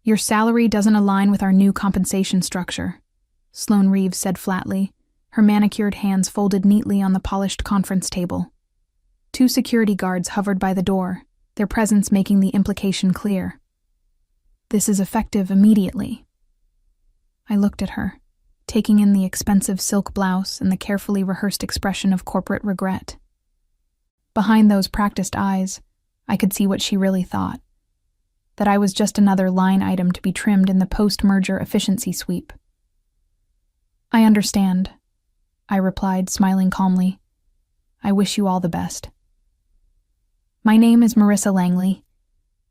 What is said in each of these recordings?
Your salary doesn't align with our new compensation structure, Sloane Reeves said flatly, her manicured hands folded neatly on the polished conference table. 2 security guards hovered by the door, their presence making the implication clear. This is effective immediately. I looked at her, taking in the expensive silk blouse and the carefully rehearsed expression of corporate regret. Behind those practiced eyes, I could see what she really thought, that I was just another line item to be trimmed in the post-merger efficiency sweep. I understand, I replied, smiling calmly. I wish you all the best. My name is Marissa Langley.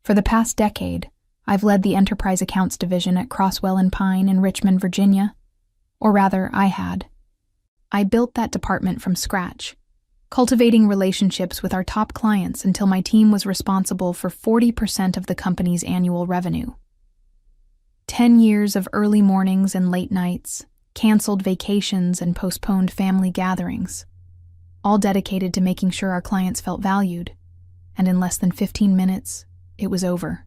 For the past decade, I've led the Enterprise Accounts Division at Crosswell and Pine in Richmond, Virginia. Or rather, I had. I built that department from scratch, cultivating relationships with our top clients until my team was responsible for 40% of the company's annual revenue. 10 years of early mornings and late nights, canceled vacations and postponed family gatherings, all dedicated to making sure our clients felt valued, and in less than 15 minutes, it was over.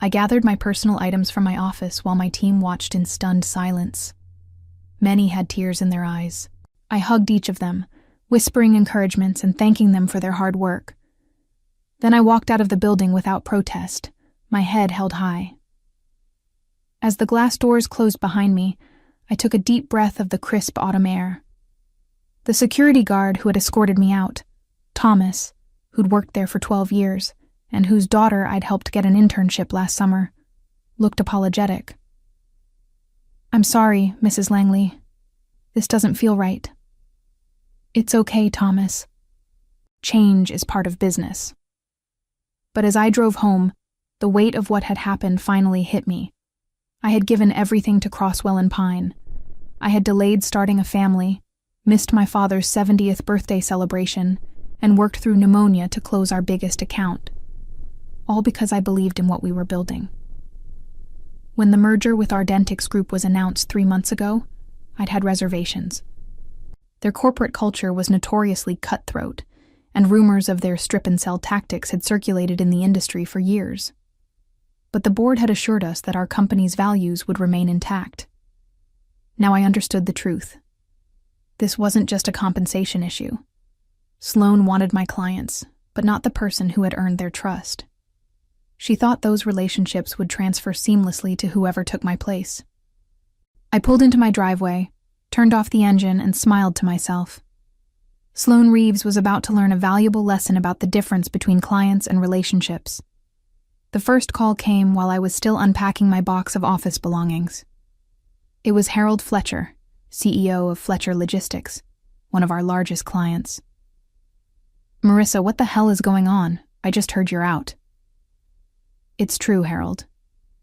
I gathered my personal items from my office while my team watched in stunned silence. Many had tears in their eyes. I hugged each of them, whispering encouragements and thanking them for their hard work. Then I walked out of the building without protest, my head held high. As the glass doors closed behind me, I took a deep breath of the crisp autumn air. The security guard who had escorted me out, Thomas, who'd worked there for 12 years, and whose daughter I'd helped get an internship last summer, looked apologetic. I'm sorry, Mrs. Langley. This doesn't feel right. It's okay, Thomas. Change is part of business. But as I drove home, the weight of what had happened finally hit me. I had given everything to Crosswell and Pine. I had delayed starting a family, missed my father's 70th birthday celebration, and worked through pneumonia to close our biggest account. All because I believed in what we were building. When the merger with Ardentix Group was announced 3 months ago, I'd had reservations. Their corporate culture was notoriously cutthroat, and rumors of their strip-and-sell tactics had circulated in the industry for years. But the board had assured us that our company's values would remain intact. Now I understood the truth. This wasn't just a compensation issue. Sloane wanted my clients, but not the person who had earned their trust. She thought those relationships would transfer seamlessly to whoever took my place. I pulled into my driveway, turned off the engine, and smiled to myself. Sloane Reeves was about to learn a valuable lesson about the difference between clients and relationships. The first call came while I was still unpacking my box of office belongings. It was Harold Fletcher, CEO of Fletcher Logistics, one of our largest clients. Marissa, what the hell is going on? I just heard you're out. It's true, Harold.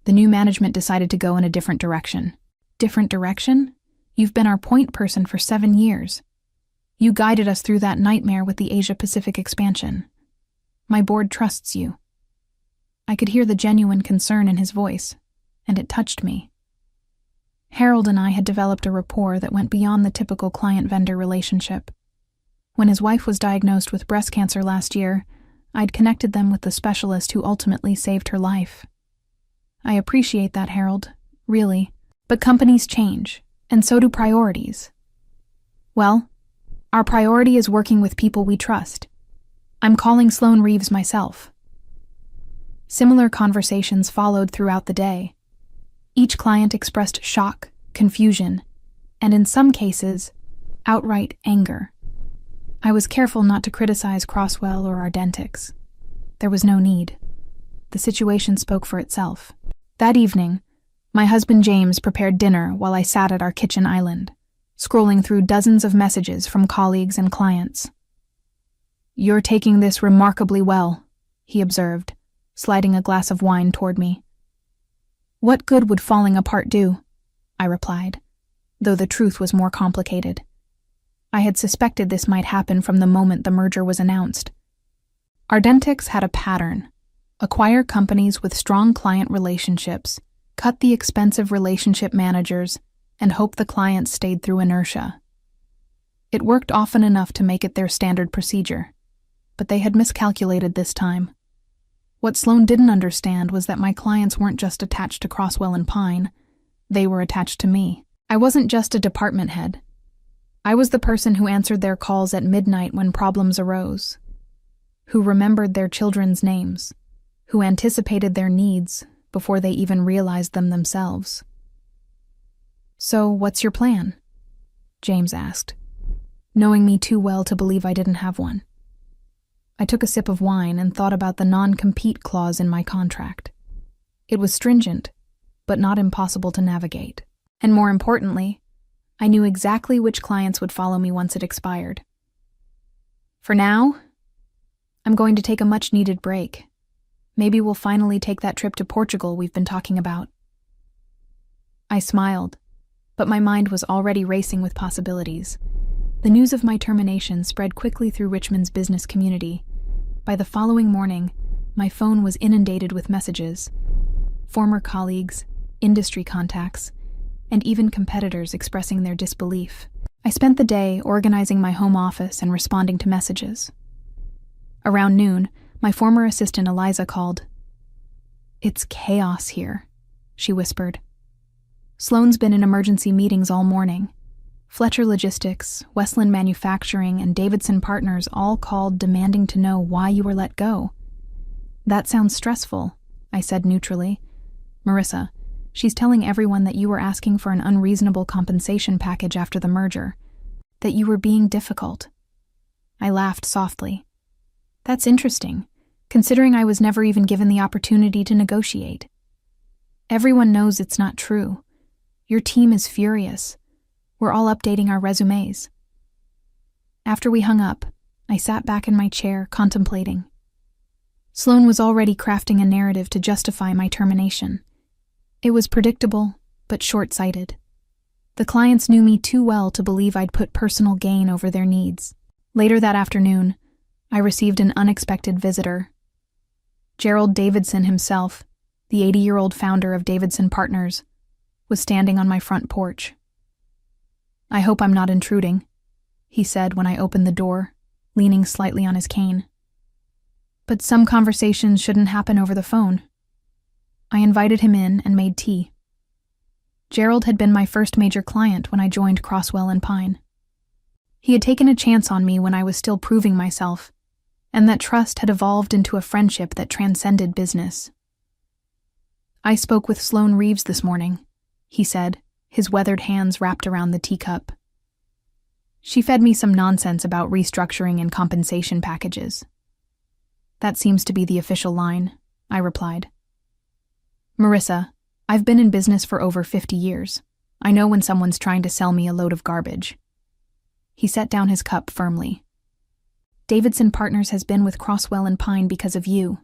The new management decided to go in a different direction. Different direction? You've been our point person for 7 years. You guided us through that nightmare with the Asia-Pacific expansion. My board trusts you. I could hear the genuine concern in his voice, and it touched me. Harold and I had developed a rapport that went beyond the typical client-vendor relationship. When his wife was diagnosed with breast cancer last year, I'd connected them with the specialist who ultimately saved her life. I appreciate that, Harold, really, but companies change, and so do priorities. Well, our priority is working with people we trust. I'm calling Sloane Reeves myself. Similar conversations followed throughout the day. Each client expressed shock, confusion, and in some cases, outright anger. I was careful not to criticize Crosswell or Ardentix. There was no need. The situation spoke for itself. That evening, my husband James prepared dinner while I sat at our kitchen island, scrolling through dozens of messages from colleagues and clients. You're taking this remarkably well, he observed, sliding a glass of wine toward me. What good would falling apart do? I replied, though the truth was more complicated. I had suspected this might happen from the moment the merger was announced. Ardentix had a pattern: acquire companies with strong client relationships, cut the expensive relationship managers, and hope the clients stayed through inertia. It worked often enough to make it their standard procedure, but they had miscalculated this time. What Sloane didn't understand was that my clients weren't just attached to Crosswell and Pine, they were attached to me. I wasn't just a department head. I was the person who answered their calls at midnight when problems arose, who remembered their children's names, who anticipated their needs before they even realized them themselves. "So, what's your plan?" James asked, knowing me too well to believe I didn't have one. I took a sip of wine and thought about the non-compete clause in my contract. It was stringent, but not impossible to navigate. And more importantly, I knew exactly which clients would follow me once it expired. For now, I'm going to take a much-needed break. Maybe we'll finally take that trip to Portugal we've been talking about. I smiled, but my mind was already racing with possibilities. The news of my termination spread quickly through Richmond's business community. By the following morning, my phone was inundated with messages. Former colleagues, industry contacts, and even competitors expressing their disbelief. I spent the day organizing my home office and responding to messages. Around noon, my former assistant Eliza called. "It's chaos here," she whispered. "Sloane's been in emergency meetings all morning. Fletcher Logistics, Westland Manufacturing, and Davidson Partners all called demanding to know why you were let go." "That sounds stressful," I said neutrally. "Marissa, she's telling everyone that you were asking for an unreasonable compensation package after the merger, that you were being difficult." I laughed softly. "That's interesting, considering I was never even given the opportunity to negotiate. Everyone knows it's not true. Your team is furious. We're all updating our resumes." After we hung up, I sat back in my chair, contemplating. Sloane was already crafting a narrative to justify my termination. It was predictable, but short-sighted. The clients knew me too well to believe I'd put personal gain over their needs. Later that afternoon, I received an unexpected visitor. Gerald Davidson himself, the 80-year-old founder of Davidson Partners, was standing on my front porch. "I hope I'm not intruding," he said when I opened the door, leaning slightly on his cane. "But some conversations shouldn't happen over the phone." I invited him in and made tea. Gerald had been my first major client when I joined Crosswell and Pine. He had taken a chance on me when I was still proving myself, and that trust had evolved into a friendship that transcended business. "I spoke with Sloane Reeves this morning," he said, his weathered hands wrapped around the teacup. "She fed me some nonsense about restructuring and compensation packages." "That seems to be the official line," I replied. "Marissa, I've been in business for over 50 years. I know when someone's trying to sell me a load of garbage." He set down his cup firmly. "Davidson Partners has been with Crosswell and Pine because of you.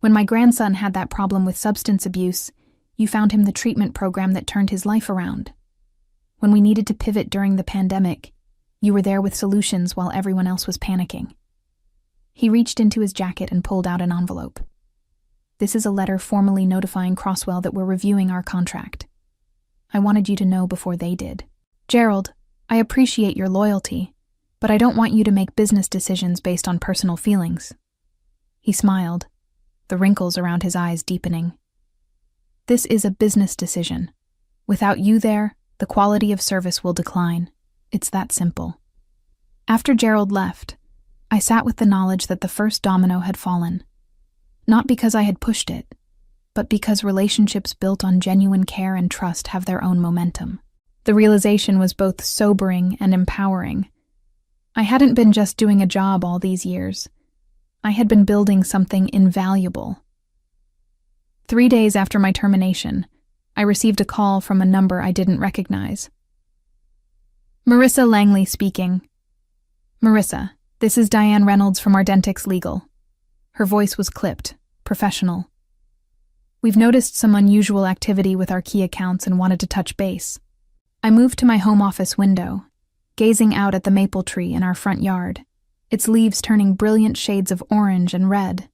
When my grandson had that problem with substance abuse, you found him the treatment program that turned his life around. When we needed to pivot during the pandemic, you were there with solutions while everyone else was panicking." He reached into his jacket and pulled out an envelope. "This is a letter formally notifying Crosswell that we're reviewing our contract. I wanted you to know before they did. Gerald, I appreciate your loyalty, but I don't want you to make business decisions based on personal feelings." He smiled, the wrinkles around his eyes deepening. "This is a business decision. Without you there, the quality of service will decline. It's that simple." After Gerald left, I sat with the knowledge that the first domino had fallen. Not because I had pushed it, but because relationships built on genuine care and trust have their own momentum. The realization was both sobering and empowering. I hadn't been just doing a job all these years. I had been building something invaluable. 3 days after my termination, I received a call from a number I didn't recognize. "Marissa Langley speaking." "Marissa, this is Diane Reynolds from Ardentix Legal." Her voice was clipped, professional. "We've noticed some unusual activity with our key accounts and wanted to touch base." I moved to my home office window, gazing out at the maple tree in our front yard, its leaves turning brilliant shades of orange and red.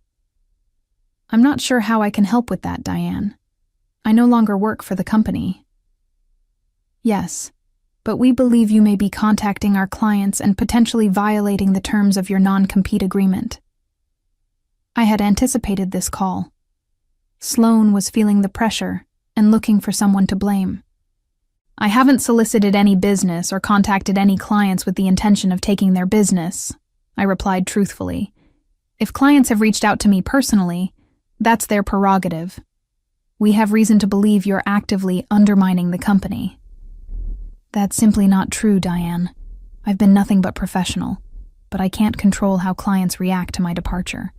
"I'm not sure how I can help with that, Diane. I no longer work for the company." "Yes, but we believe you may be contacting our clients and potentially violating the terms of your non-compete agreement." I had anticipated this call. Sloane was feeling the pressure and looking for someone to blame. I haven't solicited any business or contacted any clients with the intention of taking their business, I replied truthfully. If clients have reached out to me personally, that's their prerogative. We have reason to believe you're actively undermining the company. That's simply not true, Diane. I've been nothing but professional, but I can't control how clients react to my departure.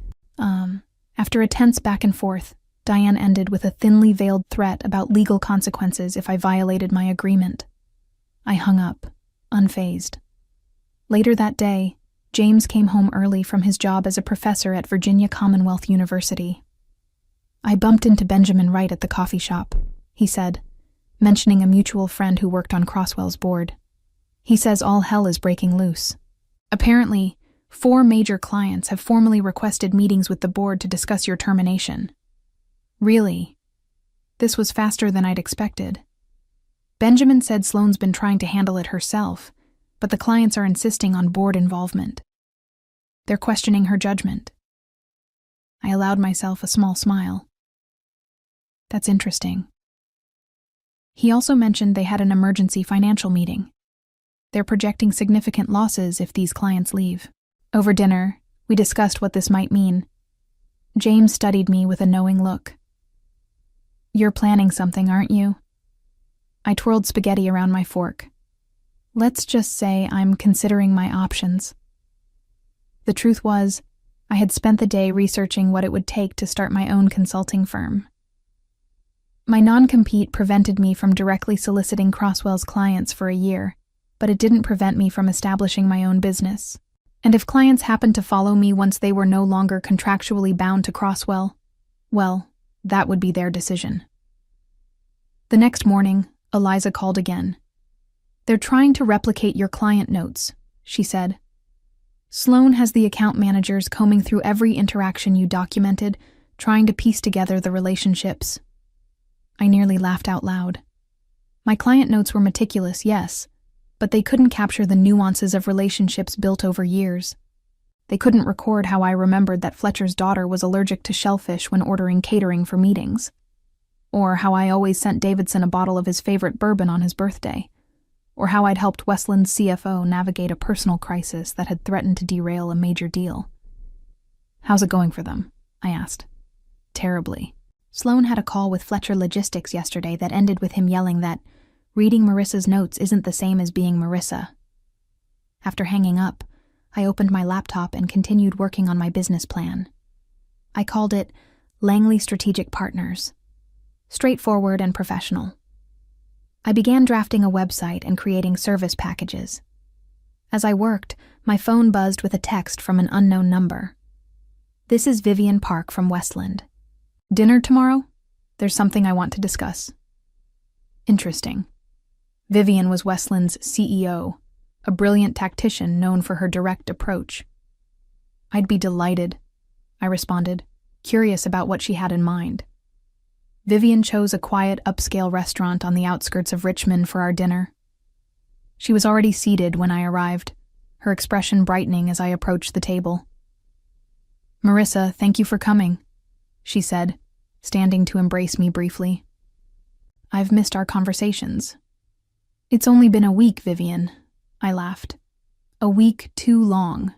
After a tense back and forth, Diane ended with a thinly veiled threat about legal consequences if I violated my agreement. I hung up, unfazed. Later that day, James came home early from his job as a professor at Virginia Commonwealth University. I bumped into Benjamin Wright at the coffee shop, he said, mentioning a mutual friend who worked on Crosswell's board. He says all hell is breaking loose. Apparently, 4 major clients have formally requested meetings with the board to discuss your termination. Really? This was faster than I'd expected. Benjamin said Sloane's been trying to handle it herself, but the clients are insisting on board involvement. They're questioning her judgment. I allowed myself a small smile. That's interesting. He also mentioned they had an emergency financial meeting. They're projecting significant losses if these clients leave. Over dinner, we discussed what this might mean. James studied me with a knowing look. You're planning something, aren't you? I twirled spaghetti around my fork. Let's just say I'm considering my options. The truth was, I had spent the day researching what it would take to start my own consulting firm. My non-compete prevented me from directly soliciting Crosswell's clients for a year, but it didn't prevent me from establishing my own business. And if clients happened to follow me once they were no longer contractually bound to Crosswell, well, that would be their decision. The next morning, Eliza called again. They're trying to replicate your client notes, she said. Sloane has the account managers combing through every interaction you documented, trying to piece together the relationships. I nearly laughed out loud. My client notes were meticulous, yes, but they couldn't capture the nuances of relationships built over years. They couldn't record how I remembered that Fletcher's daughter was allergic to shellfish when ordering catering for meetings, or how I always sent Davidson a bottle of his favorite bourbon on his birthday, or how I'd helped Westland's CFO navigate a personal crisis that had threatened to derail a major deal. How's it going for them? I asked. Terribly. Sloane had a call with Fletcher Logistics yesterday that ended with him yelling that reading Marissa's notes isn't the same as being Marissa. After hanging up, I opened my laptop and continued working on my business plan. I called it Langley Strategic Partners. Straightforward and professional. I began drafting a website and creating service packages. As I worked, my phone buzzed with a text from an unknown number. This is Vivian Park from Westland. Dinner tomorrow? There's something I want to discuss. Interesting. Vivian was Westland's CEO, a brilliant tactician known for her direct approach. I'd be delighted, I responded, curious about what she had in mind. Vivian chose a quiet, upscale restaurant on the outskirts of Richmond for our dinner. She was already seated when I arrived, her expression brightening as I approached the table. Marissa, thank you for coming, she said, standing to embrace me briefly. I've missed our conversations. It's only been a week, Vivian, I laughed. A week too long.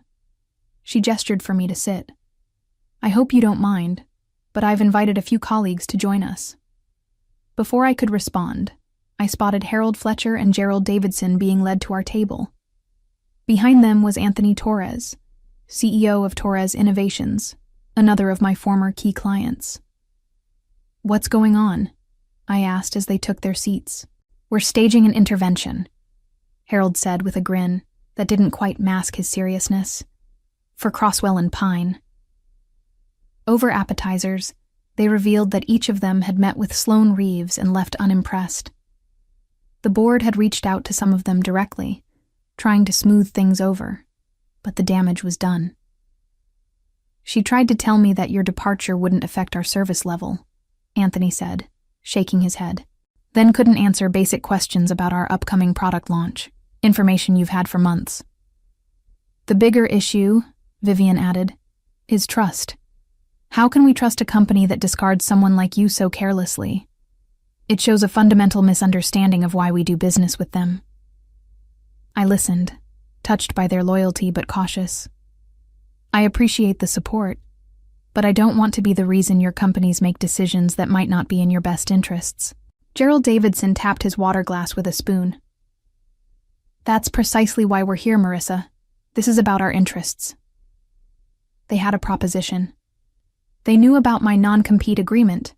She gestured for me to sit. I hope you don't mind, but I've invited a few colleagues to join us. Before I could respond, I spotted Harold Fletcher and Gerald Davidson being led to our table. Behind them was Anthony Torres, CEO of Torres Innovations, another of my former key clients. What's going on? I asked as they took their seats. We're staging an intervention, Harold said with a grin that didn't quite mask his seriousness. For Crosswell and Pine. Over appetizers, they revealed that each of them had met with Sloane Reeves and left unimpressed. The board had reached out to some of them directly, trying to smooth things over, but the damage was done. She tried to tell me that your departure wouldn't affect our service level, Anthony said, shaking his head. Then couldn't answer basic questions about our upcoming product launch, information you've had for months. The bigger issue, Vivian added, is trust. How can we trust a company that discards someone like you so carelessly? It shows a fundamental misunderstanding of why we do business with them. I listened, touched by their loyalty but cautious. I appreciate the support, but I don't want to be the reason your companies make decisions that might not be in your best interests. Gerald Davidson tapped his water glass with a spoon. That's precisely why we're here, Marissa. This is about our interests. They had a proposition. They knew about my non-compete agreement,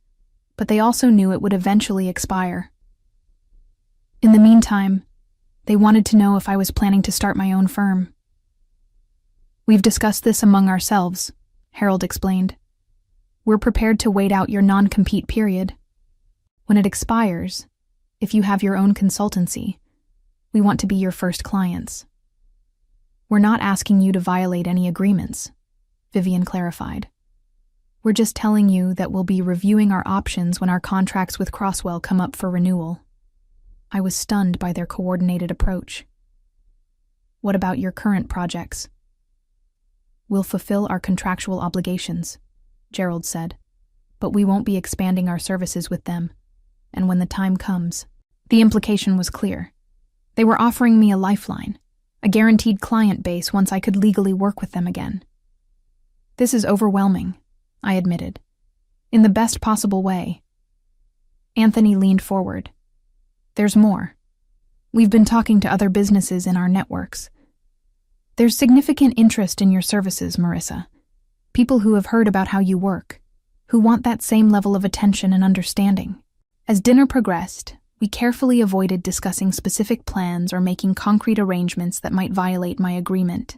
but they also knew it would eventually expire. In the meantime, they wanted to know if I was planning to start my own firm. We've discussed this among ourselves, Harold explained. We're prepared to wait out your non-compete period. When it expires, if you have your own consultancy, we want to be your first clients. We're not asking you to violate any agreements, Vivian clarified. We're just telling you that we'll be reviewing our options when our contracts with Crosswell come up for renewal. I was stunned by their coordinated approach. What about your current projects? We'll fulfill our contractual obligations, Gerald said, but we won't be expanding our services with them, and when the time comes. The implication was clear. They were offering me a lifeline, a guaranteed client base once I could legally work with them again. This is overwhelming, I admitted, in the best possible way. Anthony leaned forward. There's more. We've been talking to other businesses in our networks. There's significant interest in your services, Marissa. People who have heard about how you work, who want that same level of attention and understanding. As dinner progressed, we carefully avoided discussing specific plans or making concrete arrangements that might violate my agreement.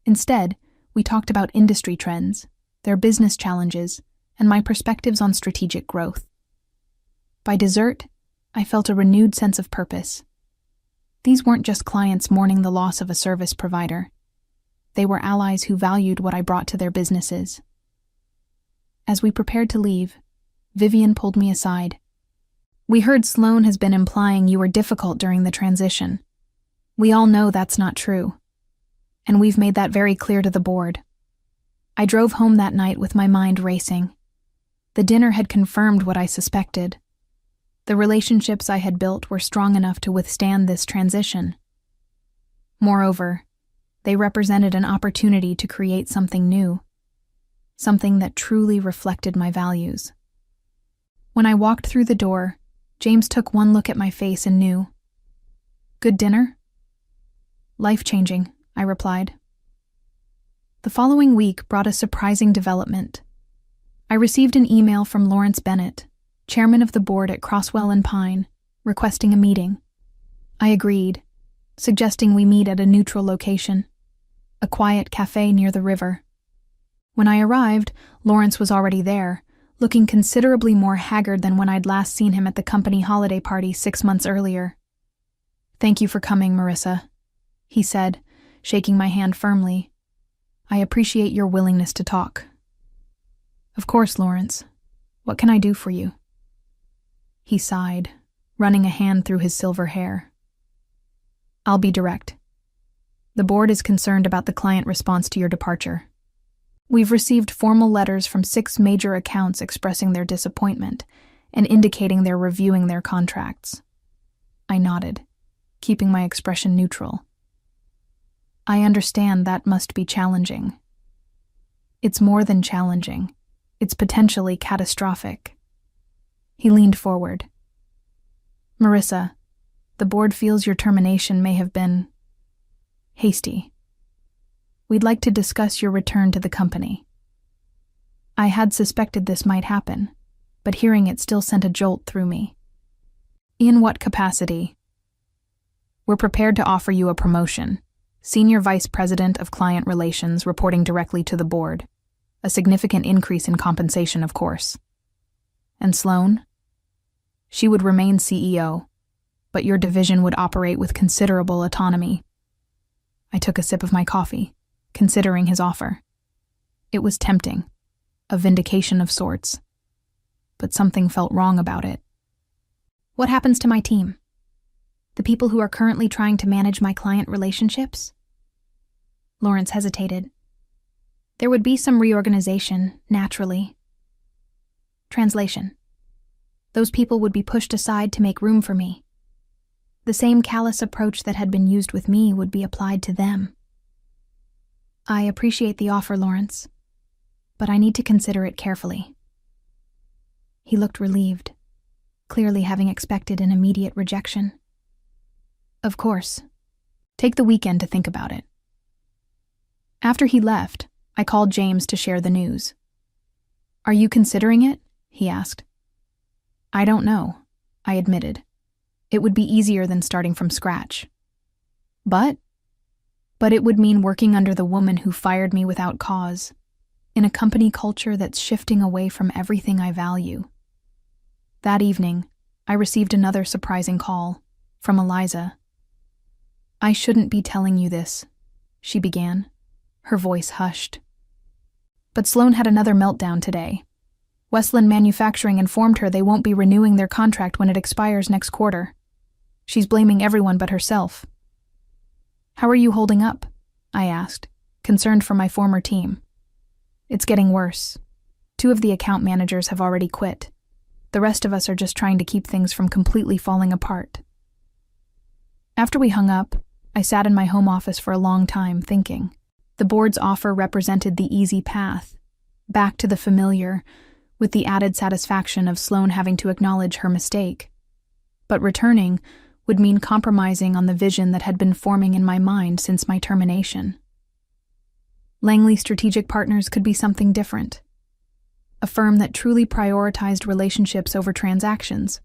Instead, we talked about industry trends, their business challenges, and my perspectives on strategic growth. By dessert, I felt a renewed sense of purpose. These weren't just clients mourning the loss of a service provider. They were allies who valued what I brought to their businesses. As we prepared to leave, Vivian pulled me aside. We heard Sloan has been implying you were difficult during the transition. We all know that's not true, and we've made that very clear to the board. I drove home that night with my mind racing. The dinner had confirmed what I suspected. The relationships I had built were strong enough to withstand this transition. Moreover, they represented an opportunity to create something new, something that truly reflected my values. When I walked through the door, James took one look at my face and knew. Good dinner? Life-changing, I replied. The following week brought a surprising development. I received an email from Lawrence Bennett, chairman of the board at Crosswell and Pine, requesting a meeting. I agreed, suggesting we meet at a neutral location, a quiet cafe near the river. When I arrived, Lawrence was already there, looking considerably more haggard than when I'd last seen him at the company holiday party 6 months earlier. Thank you for coming, Marissa, he said, shaking my hand firmly. I appreciate your willingness to talk. Of course, Lawrence. What can I do for you? He sighed, running a hand through his silver hair. I'll be direct. The board is concerned about the client response to your departure. We've received formal letters from 6 major accounts expressing their disappointment and indicating they're reviewing their contracts. I nodded, keeping my expression neutral. I understand that must be challenging. It's more than challenging. It's potentially catastrophic. He leaned forward. Marissa, the board feels your termination may have been hasty. We'd like to discuss your return to the company. I had suspected this might happen, but hearing it still sent a jolt through me. In what capacity? We're prepared to offer you a promotion, Senior Vice President of Client Relations, reporting directly to the board. A significant increase in compensation, of course. And Sloan? She would remain CEO, but your division would operate with considerable autonomy. I took a sip of my coffee, considering his offer. It was tempting, a vindication of sorts, but something felt wrong about it. What happens to my team? The people who are currently trying to manage my client relationships? Lawrence hesitated. There would be some reorganization, naturally. Translation. Those people would be pushed aside to make room for me. The same callous approach that had been used with me would be applied to them. I appreciate the offer, Lawrence, but I need to consider it carefully. He looked relieved, clearly having expected an immediate rejection. Of course. Take the weekend to think about it. After he left, I called James to share the news. Are you considering it? He asked. I don't know, I admitted. It would be easier than starting from scratch. But it would mean working under the woman who fired me without cause, in a company culture that's shifting away from everything I value. That evening, I received another surprising call from Eliza. I shouldn't be telling you this, she began, her voice hushed. But Sloan had another meltdown today. Westland Manufacturing informed her they won't be renewing their contract when it expires next quarter. She's blaming everyone but herself. How are you holding up? I asked, concerned for my former team. It's getting worse. 2 of the account managers have already quit. The rest of us are just trying to keep things from completely falling apart. After we hung up, I sat in my home office for a long time thinking. The board's offer represented the easy path, back to the familiar, with the added satisfaction of Sloan having to acknowledge her mistake. But returning would mean compromising on the vision that had been forming in my mind since my termination. Langley Strategic Partners could be something different. A firm that truly prioritized relationships over transactions,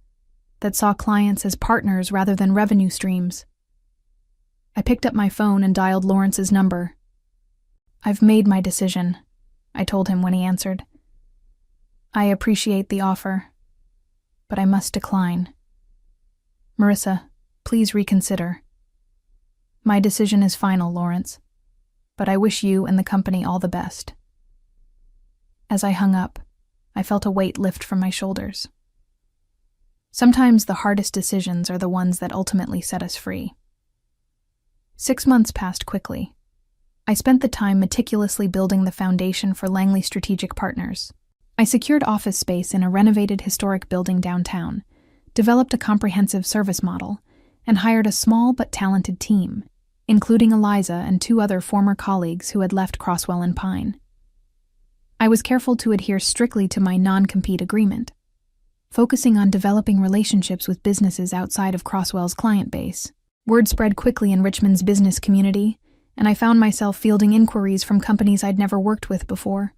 that saw clients as partners rather than revenue streams. I picked up my phone and dialed Lawrence's number. I've made my decision, I told him when he answered. I appreciate the offer, but I must decline. Marissa, please reconsider. My decision is final, Lawrence, but I wish you and the company all the best. As I hung up, I felt a weight lift from my shoulders. Sometimes the hardest decisions are the ones that ultimately set us free. 6 months passed quickly. I spent the time meticulously building the foundation for Langley Strategic Partners. I secured office space in a renovated historic building downtown, developed a comprehensive service model, and hired a small but talented team, including Eliza and 2 other former colleagues who had left Crosswell and Pine. I was careful to adhere strictly to my non-compete agreement, focusing on developing relationships with businesses outside of Crosswell's client base. Word spread quickly in Richmond's business community, and I found myself fielding inquiries from companies I'd never worked with before.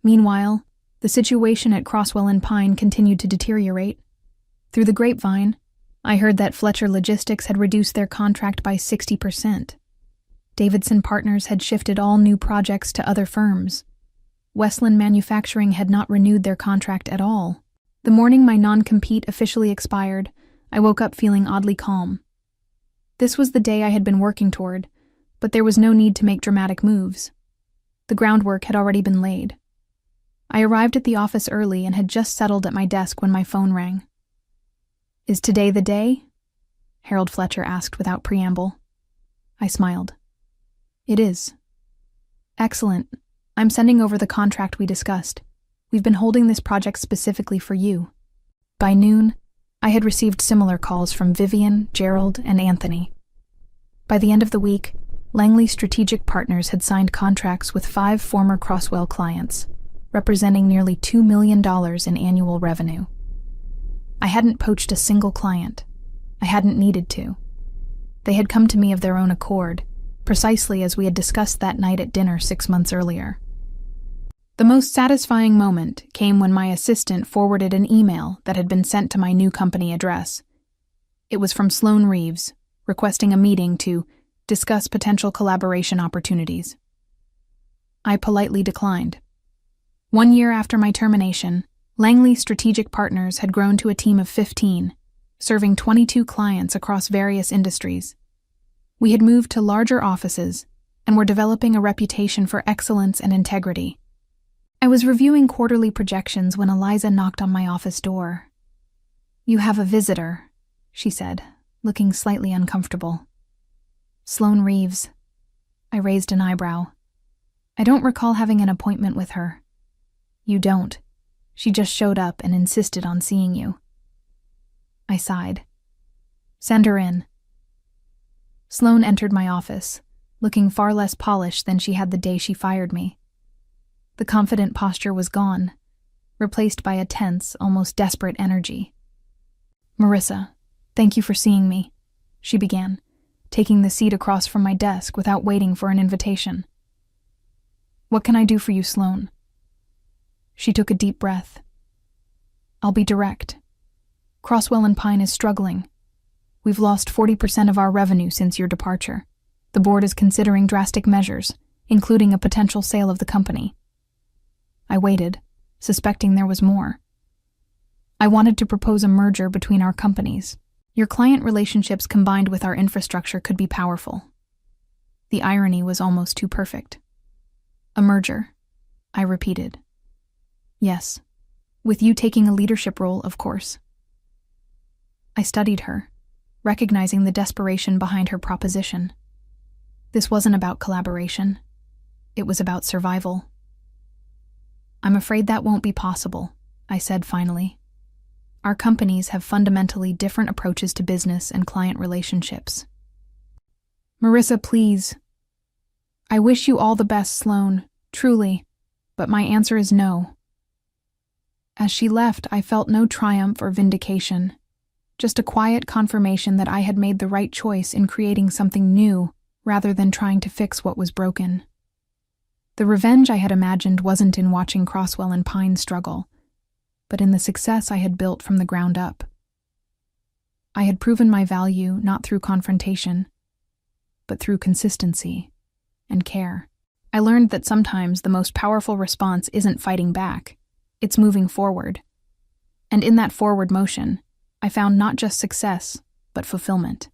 Meanwhile, the situation at Crosswell and Pine continued to deteriorate. Through the grapevine, I heard that Fletcher Logistics had reduced their contract by 60%. Davidson Partners had shifted all new projects to other firms. Westland Manufacturing had not renewed their contract at all. The morning my non-compete officially expired, I woke up feeling oddly calm. This was the day I had been working toward, but there was no need to make dramatic moves. The groundwork had already been laid. I arrived at the office early and had just settled at my desk when my phone rang. Is today the day? Harold Fletcher asked without preamble. I smiled. It is. Excellent. I'm sending over the contract we discussed. We've been holding this project specifically for you. By noon, I had received similar calls from Vivian, Gerald, and Anthony. By the end of the week, Langley Strategic Partners had signed contracts with 5 former Crosswell clients, representing nearly $2 million in annual revenue. I hadn't poached a single client. I hadn't needed to. They had come to me of their own accord, precisely as we had discussed that night at dinner 6 months earlier. The most satisfying moment came when my assistant forwarded an email that had been sent to my new company address. It was from Sloan Reeves, requesting a meeting to discuss potential collaboration opportunities. I politely declined. 1 year after my termination, Langley Strategic Partners had grown to a team of 15, serving 22 clients across various industries. We had moved to larger offices and were developing a reputation for excellence and integrity. I was reviewing quarterly projections when Eliza knocked on my office door. You have a visitor, she said, looking slightly uncomfortable. Sloan Reeves. I raised an eyebrow. I don't recall having an appointment with her. You don't. She just showed up and insisted on seeing you. I sighed. Send her in. Sloane entered my office, looking far less polished than she had the day she fired me. The confident posture was gone, replaced by a tense, almost desperate energy. Marissa, thank you for seeing me, she began, taking the seat across from my desk without waiting for an invitation. What can I do for you, Sloane? She took a deep breath. I'll be direct. Crosswell and Pine is struggling. We've lost 40% of our revenue since your departure. The board is considering drastic measures, including a potential sale of the company. I waited, suspecting there was more. I wanted to propose a merger between our companies. Your client relationships combined with our infrastructure could be powerful. The irony was almost too perfect. A merger, I repeated. Yes, with you taking a leadership role, of course. I studied her, recognizing the desperation behind her proposition. This wasn't about collaboration. It was about survival. I'm afraid that won't be possible, I said finally. Our companies have fundamentally different approaches to business and client relationships. Marissa, please. I wish you all the best, Sloane, truly, but my answer is no. As she left, I felt no triumph or vindication, just a quiet confirmation that I had made the right choice in creating something new rather than trying to fix what was broken. The revenge I had imagined wasn't in watching Crosswell and Pine struggle, but in the success I had built from the ground up. I had proven my value not through confrontation, but through consistency and care. I learned that sometimes the most powerful response isn't fighting back, it's moving forward. And in that forward motion, I found not just success, but fulfillment.